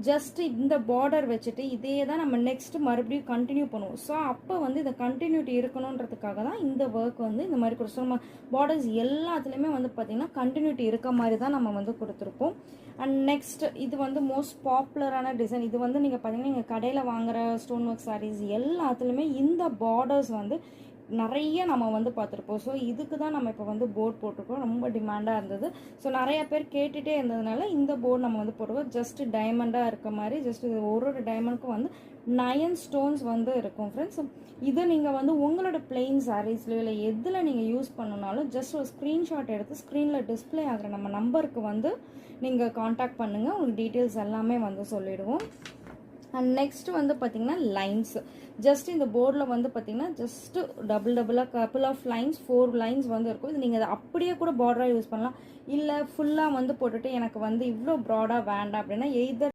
Just இந்த border வச்சுட்டு இதே தான் நம்ம நெக்ஸ்ட் மறுபடியும் கண்டினியூ பண்ணுவோம். ஸோ அப்போ வந்து இந்த கண்டினியூட்டி இருக்கணுன்றதுக்காக தான் இந்த ஒர்க் வந்து இந்த மாதிரி கொடுத்து நம்ம பார்டர்ஸ் எல்லாத்துலேயுமே வந்து பார்த்திங்கன்னா கண்டினியூட்டி இருக்க மாதிரி தான் நம்ம வந்து கொடுத்துருப்போம். அண்ட் நெக்ஸ்ட் இது வந்து மோஸ்ட் பாப்புலரான டிசைன். இது வந்து நீங்கள் பார்த்தீங்கன்னா நீங்கள் கடையில் வாங்குகிற ஸ்டோன் ஒர்க் சாரீஸ் எல்லாத்துலேயுமே இந்த பார்டர்ஸ் வந்து நிறைய நம்ம வந்து பார்த்துருப்போம். ஸோ இதுக்கு தான் நம்ம இப்போ வந்து போர்ட் போட்டிருக்கோம். ரொம்ப டிமாண்டாக இருந்தது. ஸோ நிறைய பேர் கேட்டுகிட்டே இருந்ததுனால இந்த போர்டு நம்ம வந்து போட்டிருக்கோம். ஜஸ்ட் டைமண்டாக இருக்க மாதிரி ஜஸ்ட் ஒரு ஒரு டைமண்டுக்கும் வந்து 9 ஸ்டோன்ஸ் வந்து இருக்கும் ஃப்ரெண்ட்ஸ். இது நீங்கள் வந்து உங்களோட பிளெயின் சாரீஸ்லையோ இல்லை எதில் நீங்கள் யூஸ் பண்ணணுனாலும் ஜஸ்ட் ஒரு ஸ்க்ரீன்ஷாட் எடுத்து ஸ்க்ரீனில் டிஸ்பிளே ஆகிற நம்ம நம்பருக்கு வந்து நீங்கள் காண்டாக்ட் பண்ணுங்கள். உங்களுக்கு டீட்டெயில்ஸ் எல்லாமே வந்து சொல்லிவிடுவோம். அண்ட் நெக்ஸ்ட் வந்து பார்த்திங்கன்னா லைன்ஸ். ஜஸ்ட் இந்த போர்டில் வந்து பார்த்திங்கன்னா ஜஸ்ட் டபுளாக கப்புள் ஆஃப் லைன்ஸ் 4 லைன்ஸ் வந்து இருக்கும். இது நீங்கள் அதை அப்படியே கூட பார்டராக யூஸ் பண்ணலாம். இல்லை ஃபுல்லாக வந்து போட்டுட்டு எனக்கு வந்து இவ்வளோ ப்ராடாக வேண்டாம் அப்படின்னா எய்தர்